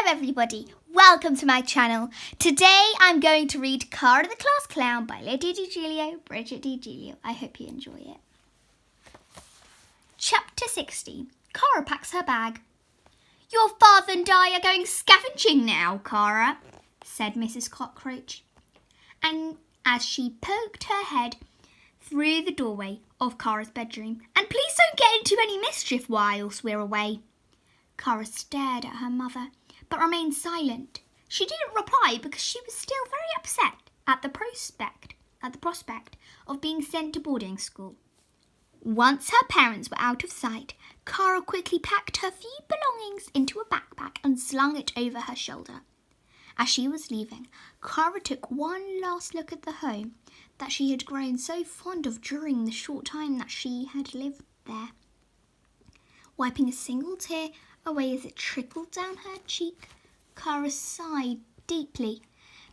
everybody, welcome to my channel. Today I'm going to read Quorra the Class Clown by Lydia di Giulio, Bridget di Giulio. I hope you enjoy it. Chapter 16. Quorra packs her bag. Your father and I are going scavenging now, Quorra, said Mrs. Cockroach, and as she poked her head through the doorway of Quorra's bedroom. And please don't get into any mischief whilst we're away. Quorra stared at her mother, but remained silent. She didn't reply because she was still very upset at the prospect of being sent to boarding school. Once her parents were out of sight, Quorra quickly packed her few belongings into a backpack and slung it over her shoulder. As she was leaving, Quorra took one last look at the home that she had grown so fond of during the short time that she had lived there. Wiping a single tear away as it trickled down her cheek, Quorra sighed deeply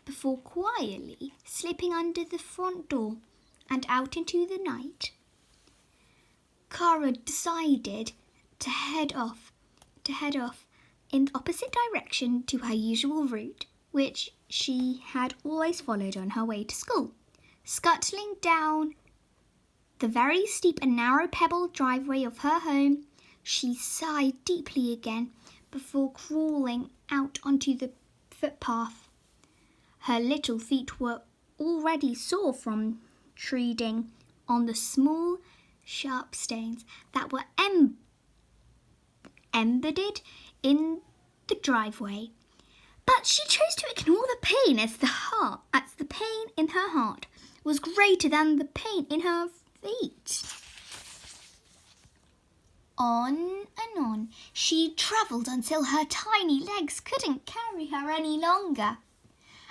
before quietly slipping under the front door and out into the night. Quorra decided to head off in the opposite direction to her usual route, which she had always followed on her way to school. Scuttling down the very steep and narrow pebbled driveway of her home, she sighed deeply again before crawling out onto the footpath. Her little feet were already sore from treading on the small, sharp stones that were embedded in the driveway. But she chose to ignore the pain as the pain in her heart was greater than the pain in her feet. On and on she travelled until her tiny legs couldn't carry her any longer,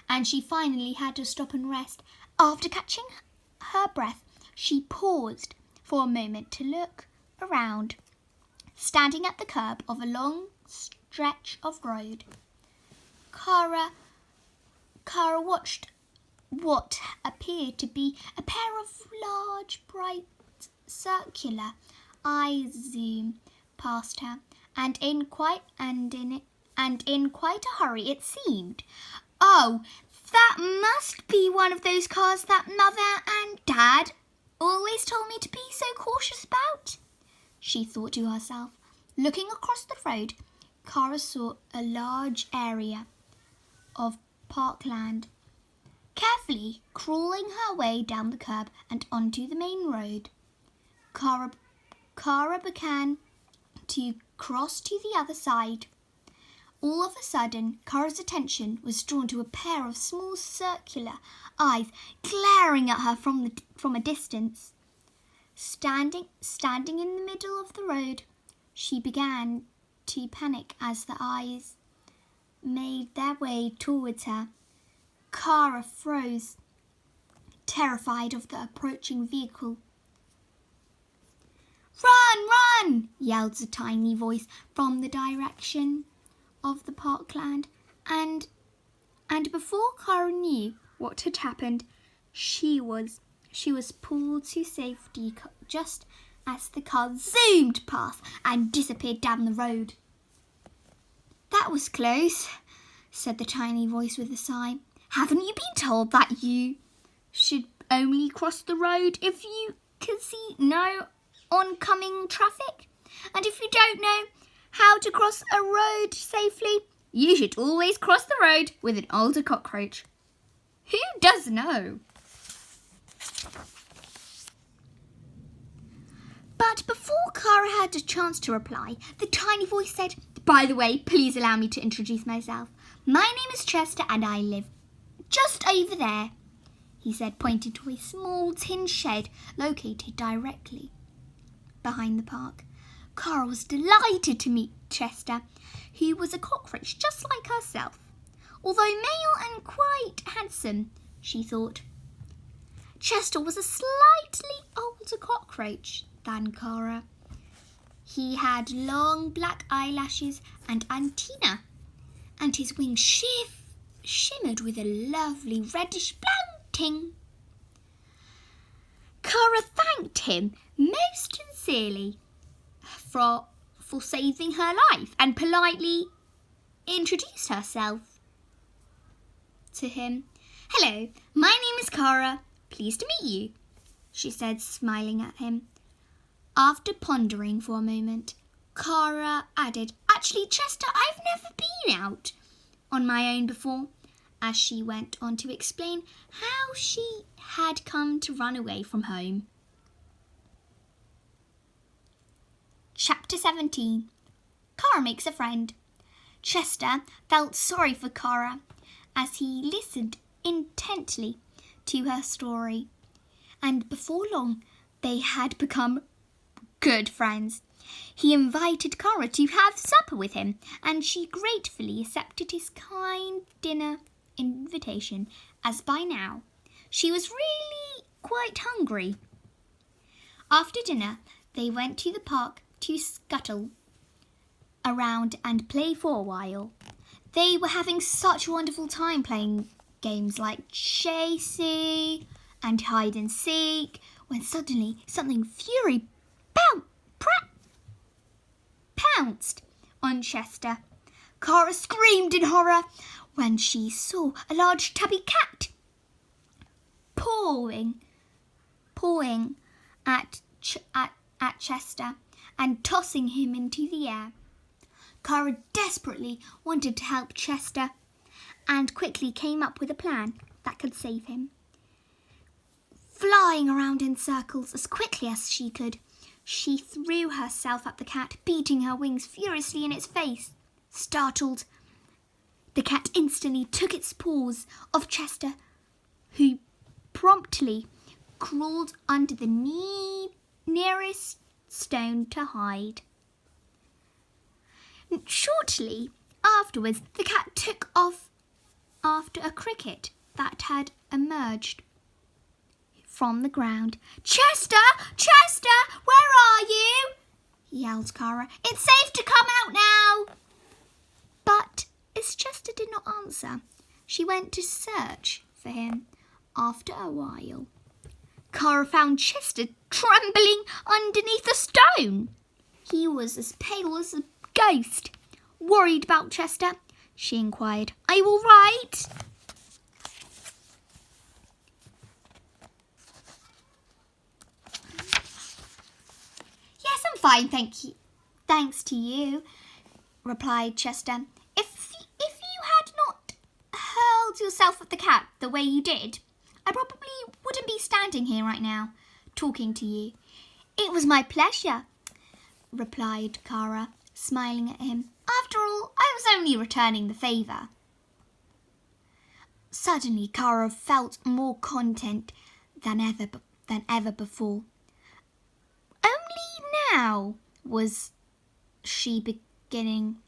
and she finally had to stop and rest. After catching her breath, she paused for a moment to look around. Standing at the curb of a long stretch of road, Quorra watched what appeared to be a pair of large, bright, circular eyes zoom past her, and in quite a hurry it seemed. Oh, that must be one of those cars that Mother and Dad always told me to be so cautious about, she thought to herself. Looking across the road, Quorra saw a large area of parkland. Carefully crawling her way down the curb and onto the main road, Quorra began to cross to the other side. All of a sudden, Quorra's attention was drawn to a pair of small circular eyes glaring at her from a distance. Standing in the middle of the road, she began to panic as the eyes made their way towards her. Quorra froze, terrified of the approaching vehicle. "Run, run!" yelled a tiny voice from the direction of the parkland, and before Quorra knew what had happened, she was pulled to safety just as the car zoomed past and disappeared down the road. "That was close," said the tiny voice with a sigh. "Haven't you been told that you should only cross the road if you can see no oncoming traffic? And if you don't know how to cross a road safely, you should always cross the road with an older cockroach." Who does know? But before Quorra had a chance to reply, the tiny voice said, "By the way, please allow me to introduce myself. My name is Chester and I live just over there," he said, pointing to a small tin shed located directly behind the park. Quorra was delighted to meet Chester, who was a cockroach just like herself. Although male and quite handsome, she thought. Chester was a slightly older cockroach than Quorra. He had long black eyelashes and antennae, and his wings shimmered with a lovely reddish ting. Quorra thanked him most sincerely for saving her life and politely introduced herself to him. "Hello, my name is Quorra. Pleased to meet you," she said, smiling at him. After pondering for a moment, Quorra added, "Actually, Chester, I've never been out on my own before," as she went on to explain how she had come to run away from home. Chapter 17. Quorra makes a friend. Chester felt sorry for Quorra as he listened intently to her story, and before long they had become good friends. He invited Quorra to have supper with him, and she gratefully accepted his kind dinner invitation, as by now she was really quite hungry. After dinner, they went to the park to scuttle around and play for a while. They were having such a wonderful time playing games like chasing and hide and seek, when suddenly something fury pounced on Chester. Quorra screamed in horror when she saw a large tubby cat pawing at Chester and tossing him into the air. Quorra desperately wanted to help Chester and quickly came up with a plan that could save him. Flying around in circles as quickly as she could, she threw herself at the cat, beating her wings furiously in its face. Startled, the cat instantly took its paws off Chester, who promptly crawled under the nearest stone to hide. Shortly afterwards, the cat took off after a cricket that had emerged from the ground. "Chester! Chester! Where are you?" yelled Quorra. "It's safe to come out now." But as Chester did not answer, she went to search for him. After a while, Quorra found Chester trembling underneath a stone. He was as pale as a ghost. "Worried about Chester?" she inquired. "Are you all right?" "Yes, I'm fine, thank you. Thanks to you," replied Chester. If you had not hurled yourself at the cat the way you did, I probably wouldn't be standing here right now, talking to you." "It was my pleasure," replied Quorra, smiling at him. "After all, I was only returning the favour." Suddenly, Quorra felt more content than ever before. Only now was she beginning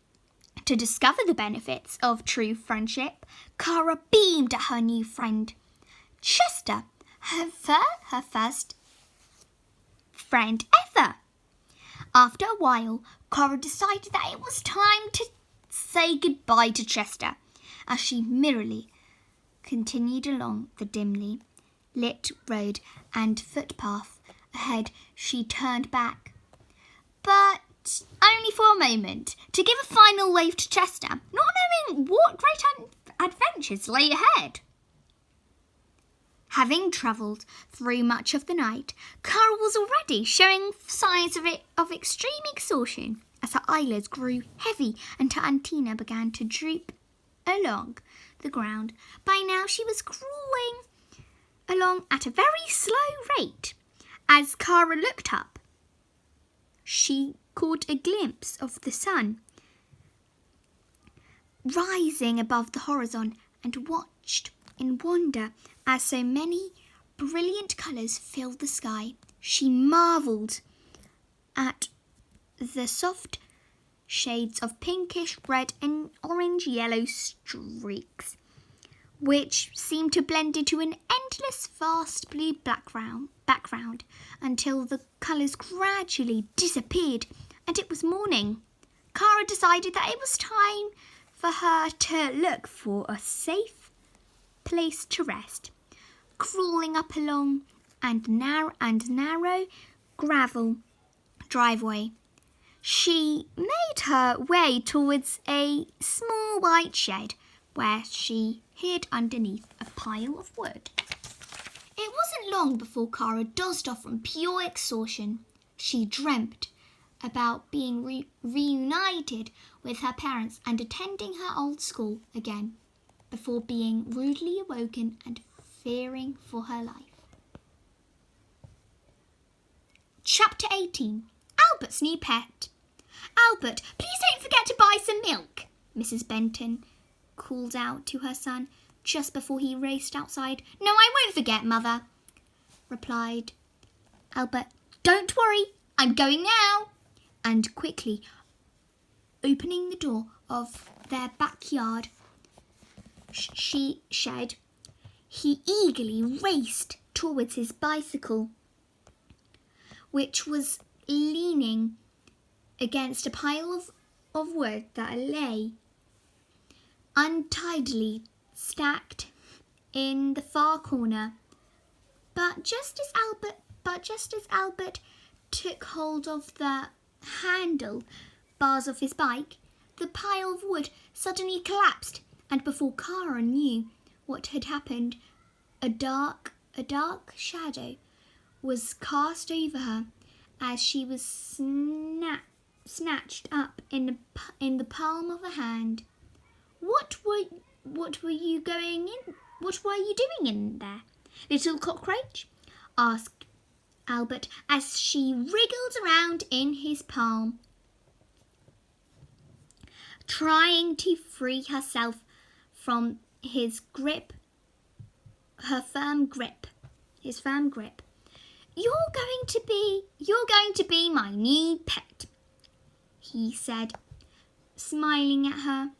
to discover the benefits of true friendship. Quorra beamed at her new friend, Chester, her first friend ever. After a while, Quorra decided that it was time to say goodbye to Chester. As she merrily continued along the dimly lit road and footpath ahead, she turned back, but only for a moment, to give a final wave to Chester, not knowing what great adventures lay ahead. Having travelled through much of the night, Quorra was already showing signs of extreme exhaustion as her eyelids grew heavy and her antennae began to droop along the ground. By now she was crawling along at a very slow rate. As Quorra looked up, she caught a glimpse of the sun rising above the horizon and watched in wonder as so many brilliant colours filled the sky. She marvelled at the soft shades of pinkish, red and orange-yellow streaks, which seemed to blend into an endless vast blue background until the colours gradually disappeared and it was morning. Quorra decided that it was time for her to look for a safe place to rest. Crawling up along and narrow gravel driveway, She made her way towards a small white shed where she hid underneath a pile of wood. It wasn't long before Cara dozed off from pure exhaustion. She dreamt about being reunited with her parents and attending her old school again, before being rudely awoken and fearing for her life. Chapter 18. Albert's New Pet. Albert, please don't forget to buy some milk, Mrs. Benton called out to her son just before he raced outside. No, I won't forget, Mother, replied Albert. Don't worry, I'm going now. And quickly opening the door of their backyard shed, he eagerly raced towards his bicycle, which was leaning against a pile of wood that lay untidily stacked in the far corner. But just as Albert took hold of the handle bars of his bike, the pile of wood suddenly collapsed, and before Cara knew what had happened, a dark shadow was cast over her as she was snatched up in the palm of a hand. What were you doing in there, little cockroach? Asked Albert as she wriggled around in his palm, trying to free herself from his firm grip. You're going to be my new pet, he said, smiling at her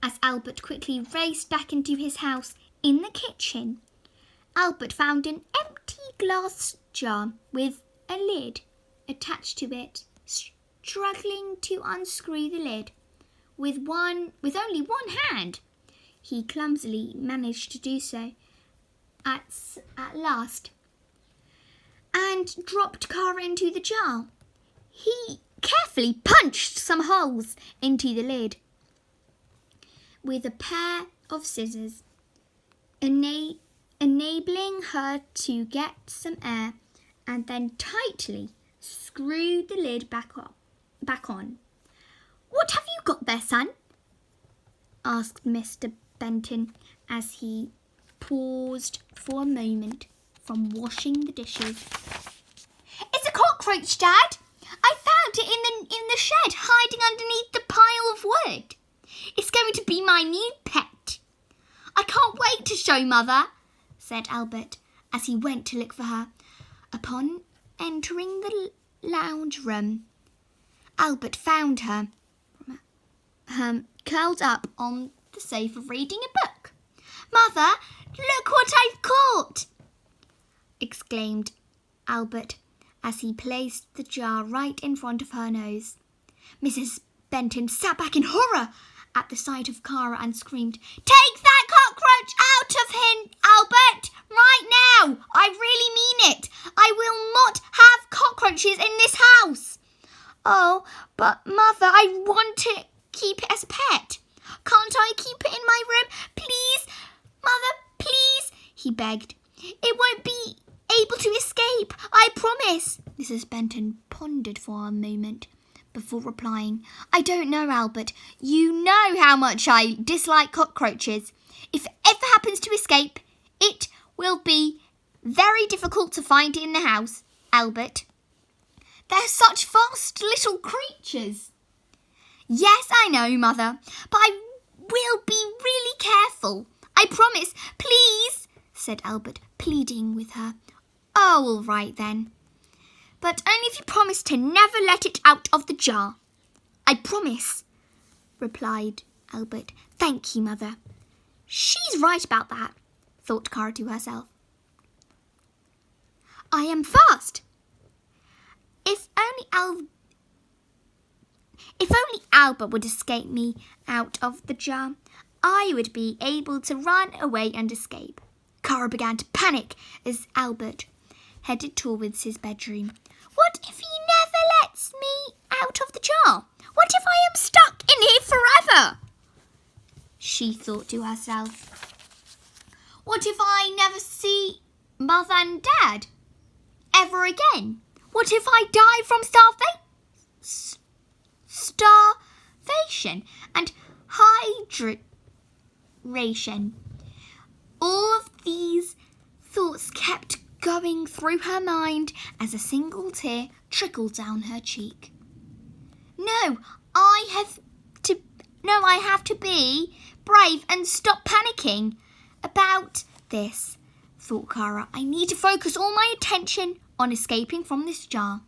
as Albert quickly raced back into his house. In the kitchen, Albert found an empty glass jar with a lid attached to it. Struggling to unscrew the lid with only one hand, he clumsily managed to do so at last and dropped Cara into the jar. He carefully punched some holes into the lid with a pair of scissors, enabling her to get some air, and then tightly screwed the lid back on. What have you got there, son? Asked Mr. Benton as he paused for a moment from washing the dishes. It's a cockroach, Dad. I found it in the shed, hiding underneath the pile of wood. It's going to be my new pet. I can't wait to show Mother, said Albert as he went to look for her. Upon entering the lounge room, Albert found her curled up on the sofa reading a book. Mother, look what I've caught! Exclaimed Albert as he placed the jar right in front of her nose. Mrs. Benton sat back in horror at the sight of Cara and screamed, Take that cockroach out of him, Albert, right now! I really mean it. I will not have cockroaches in this house. Oh, but Mother, I want to keep it as a pet. Can't I keep it in my room? Please, Mother, please, he begged. It won't be able to escape, I promise. Mrs. Benton pondered for a moment before replying, I don't know, Albert. You know how much I dislike cockroaches. If it ever happens to escape, it will be very difficult to find it in the house, Albert. They're such fast little creatures. Yes, I know, Mother, but I will be really careful. I promise. Please, said Albert, pleading with her. Oh, all right then. But only if you promise to never let it out of the jar. I promise, replied Albert. Thank you, Mother. She's right about that, thought Cara to herself. I am fast. If only Albert would escape me out of the jar, I would be able to run away and escape. Cara began to panic as Albert headed towards his bedroom. What if he never lets me out of the jar? jar? What if I am stuck in here forever? She thought to herself. What if I never see Mother and Dad ever again? What if I die from starvation and hydration? All of these thoughts kept going through her mind as a single tear trickled down her cheek. No, I have to be brave and stop panicking about this, thought Cara. I need to focus all my attention on escaping from this jar.